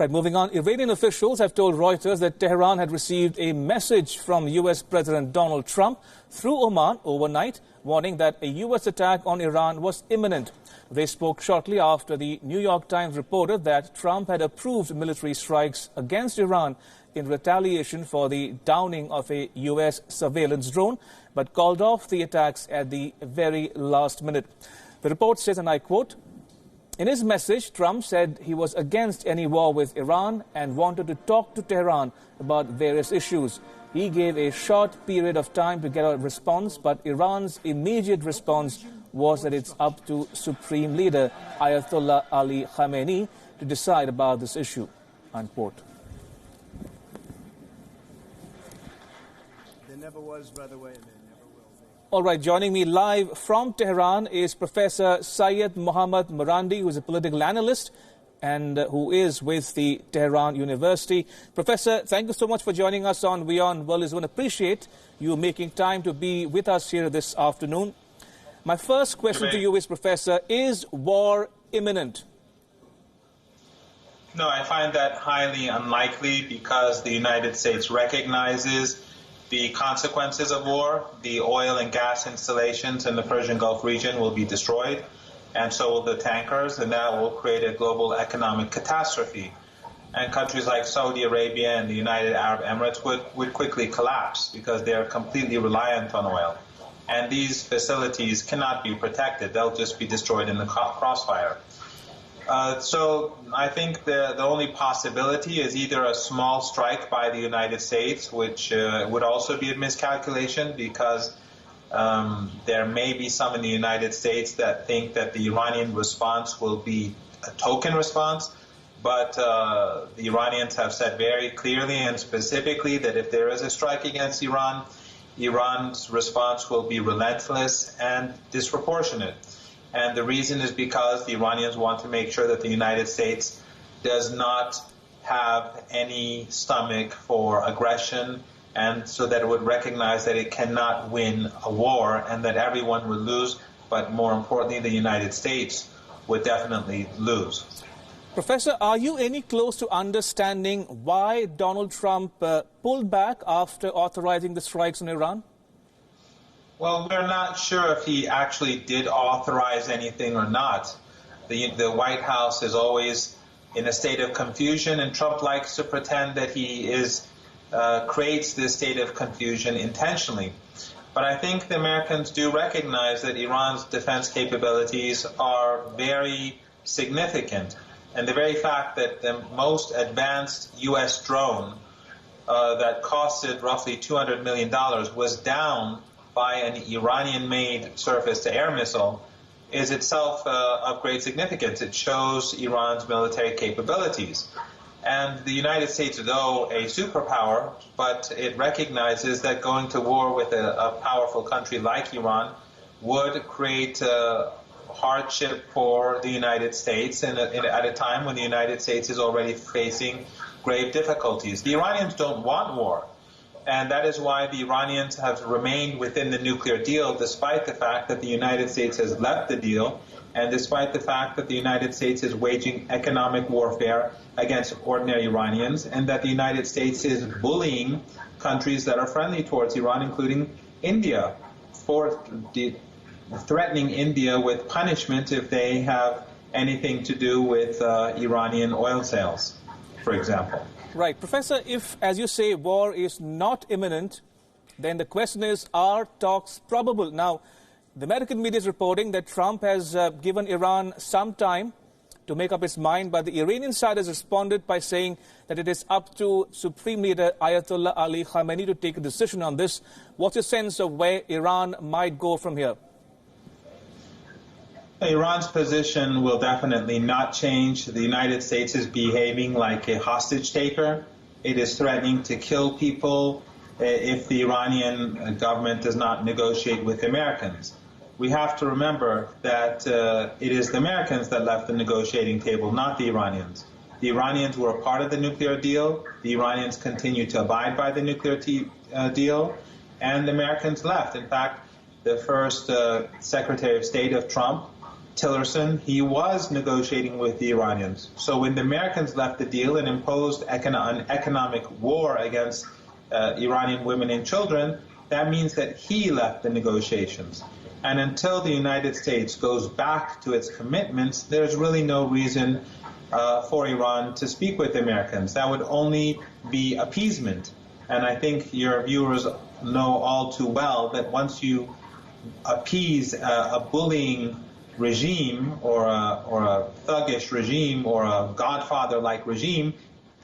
Right, moving on, Iranian officials have told Reuters that Tehran had received a message from U.S. President Donald Trump through Oman overnight, warning that a U.S. attack on Iran was imminent. They spoke shortly after the New York Times reported that Trump had approved military strikes against Iran in retaliation for the downing of a U.S. surveillance drone, but called off the attacks at the very last minute. The report says, and I quote, "In his message, Trump said he was against any war with Iran and wanted to talk to Tehran about various issues. He gave a short period of time to get a response, but Iran's immediate response was that it's up to Supreme Leader Ayatollah Ali Khamenei to decide about this issue," unquote. There never was, by the way, and there never will be. All right, joining me live from Tehran is Professor Syed Mohammad Marandi, who is a political analyst and who is with the Tehran University. Professor, thank you so much for joining us on WION World is One. Appreciate you making time to be with us here this afternoon. My first question to you is, Professor, is war imminent? No, I find that highly unlikely because the United States recognizes the consequences of war. The oil and gas installations in the Persian Gulf region will be destroyed, and so will the tankers, and that will create a global economic catastrophe. And countries like Saudi Arabia and the United Arab Emirates would quickly collapse because they are completely reliant on oil. And these facilities cannot be protected. They'll just be destroyed in the crossfire. So I think the only possibility is either a small strike by the United States, which would also be a miscalculation because there may be some in the United States that think that the Iranian response will be a token response. But the Iranians have said very clearly and specifically that if there is a strike against Iran, Iran's response will be relentless and disproportionate. And the reason is because the Iranians want to make sure that the United States does not have any stomach for aggression, and so that it would recognize that it cannot win a war and that everyone would lose, but more importantly, the United States would definitely lose. Professor, are you any close to understanding why Donald Trump pulled back after authorizing the strikes on Iran? Well, we're not sure if he actually did authorize anything or not. The White House is always in a state of confusion, and Trump likes to pretend that he creates this state of confusion intentionally. But I think the Americans do recognize that Iran's defense capabilities are very significant. And the very fact that the most advanced U.S. drone that costed roughly $200 million was down by an Iranian-made surface-to-air missile is itself of great significance. It shows Iran's military capabilities. And the United States, though a superpower, but it recognizes that going to war with a powerful country like Iran would create hardship for the United States and at a time when the United States is already facing grave difficulties. The Iranians don't want war. And that is why the Iranians have remained within the nuclear deal, despite the fact that the United States has left the deal, and despite the fact that the United States is waging economic warfare against ordinary Iranians, and that the United States is bullying countries that are friendly towards Iran, including India, threatening India with punishment if they have anything to do with Iranian oil sales, for example. Right. Professor, if, as you say, war is not imminent, then the question is, are talks probable? Now, the American media is reporting that Trump has given Iran some time to make up its mind, but the Iranian side has responded by saying that it is up to Supreme Leader Ayatollah Ali Khamenei to take a decision on this. What's your sense of where Iran might go from here? Iran's position will definitely not change. The United States is behaving like a hostage taker. It is threatening to kill people if the Iranian government does not negotiate with the Americans. We have to remember that it is the Americans that left the negotiating table, not the Iranians. The Iranians were a part of the nuclear deal. The Iranians continue to abide by the nuclear deal, and the Americans left. In fact, the first Secretary of State of Trump Tillerson, he was negotiating with the Iranians. So when the Americans left the deal and imposed an economic war against Iranian women and children, that means that he left the negotiations. And until the United States goes back to its commitments, there's really no reason for Iran to speak with the Americans. That would only be appeasement. And I think your viewers know all too well that once you appease a bullying regime or a thuggish regime or a godfather-like regime,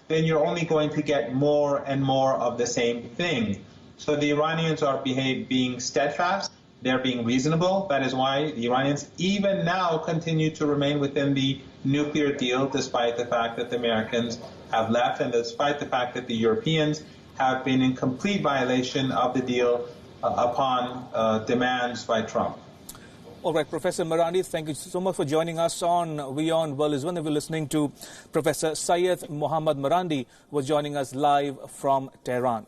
then you're only going to get more and more of the same thing. So the Iranians are being steadfast. They're being reasonable. That is why the Iranians even now continue to remain within the nuclear deal, despite the fact that the Americans have left and despite the fact that the Europeans have been in complete violation of the deal upon demands by Trump. All right, Professor Marandi, thank you so much for joining us on WION World is One. We're listening to Professor Syed Mohammad Marandi, who was joining us live from Tehran.